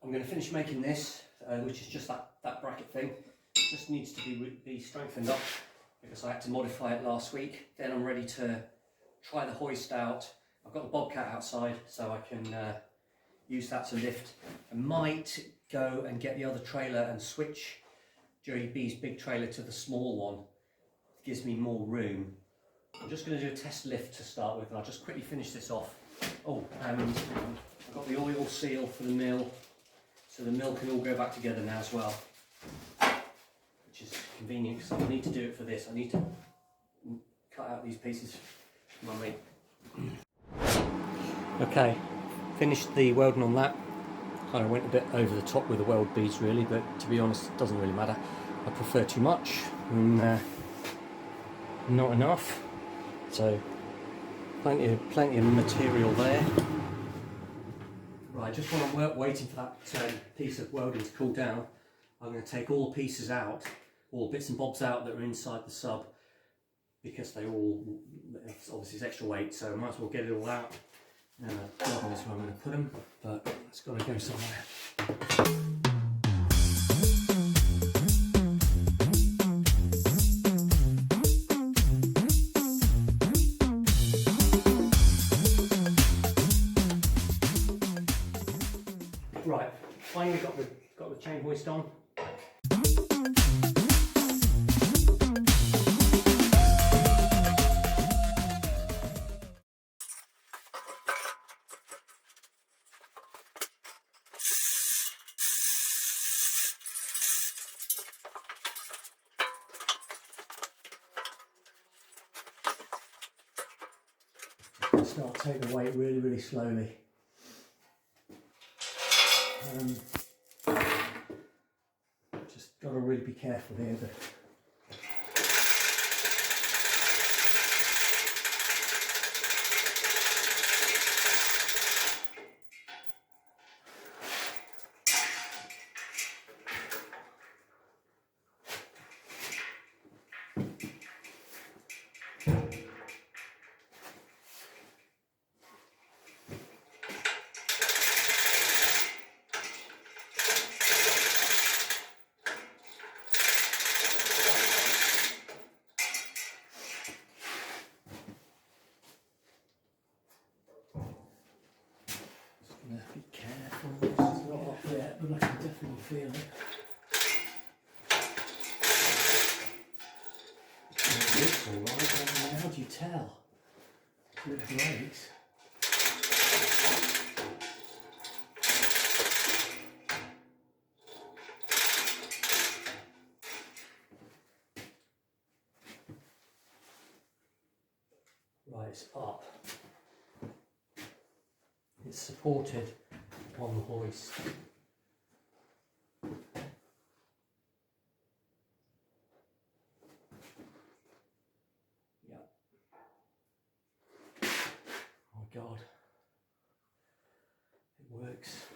I'm going to finish making this, which is just that bracket thing. It just needs to be strengthened up because I had to modify it last week. Then I'm ready to try the hoist out. I've got the Bobcat outside, so I can use that to lift. I might go and get the other trailer and switch Joey B's big trailer to the small one. It gives me more room. I'm just going to do a test lift to start with, and I'll just quickly finish this off. Oh, and I've got the oil seal for the mill, so the mill can all go back together now as well, which is convenient because I need to do it for this. I need to cut out these pieces for my mate. Okay, finished the welding on that. Kind of went a bit over the top with the weld beads really, but to be honest it doesn't really matter. I prefer too much and not enough, so plenty of material there. Right, just while I'm waiting for that piece of welding to cool down, I'm going to take all the pieces out, all the bits and bobs out that are inside the sub, because obviously it's extra weight, so I might as well get it all out. And God knows where I'm going to put them, but it's got to go somewhere. Right, finally got the chain hoist on. Start taking the weight really slowly. Just got to really be careful here. Be careful, it's not up yet, but I can definitely feel it. It's alright, how do you tell? It looks great. Right, it's up. It's supported on the hoist. Yeah. Oh God. It works.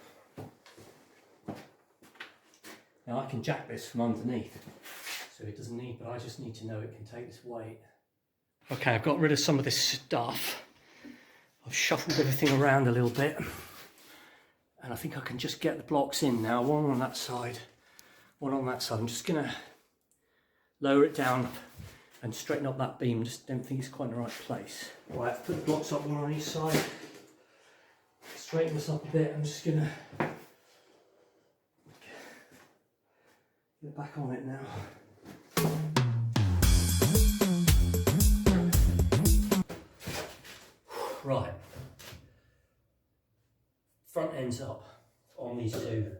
Now I can jack this from underneath, so it doesn't need, but I just need to know it can take this weight. Okay, I've got rid of some of this stuff. I've shuffled everything around a little bit, and I think I can just get the blocks in now. One on that side, one on that side. I'm just going to lower it down and straighten up that beam. Just don't think it's quite in the right place. Right, I've put the blocks up one on each side. Straighten this up a bit. I'm just going to get back on it now. Right, front ends up on these two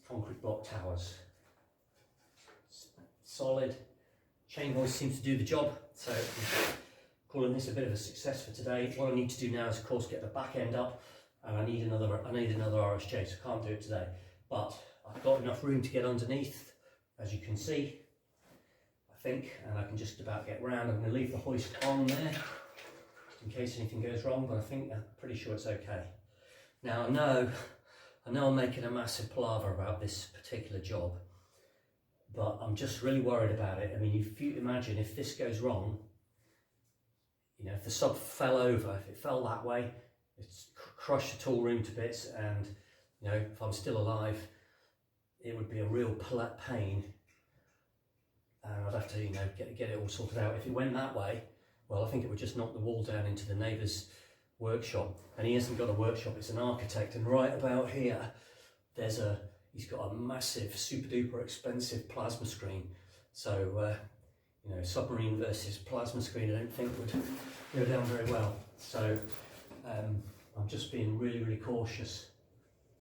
concrete block towers. Solid, chain hoist seems to do the job, so I'm calling this a bit of a success for today. What I need to do now is of course get the back end up, and I need another RSJ, so I can't do it today. But I've got enough room to get underneath, as you can see, I think, and I can just about get round. I'm going to leave the hoist on there, in case anything goes wrong, but I'm pretty sure it's okay. Now I know I'm making a massive palaver about this particular job, but I'm just really worried about it. I mean, if you imagine if this goes wrong, you know, if the sub fell over, if it fell that way, it's crush the tool room to bits, and you know, if I'm still alive, it would be a real pain, and I'd have to, you know, get it all sorted out. If it went that way, well, I think it would just knock the wall down into the neighbour's workshop, and he hasn't got a workshop, it's an architect, and right about here he's got a massive, super duper expensive plasma screen. So you know, submarine versus plasma screen, I don't think would go down very well. So I'm just being really cautious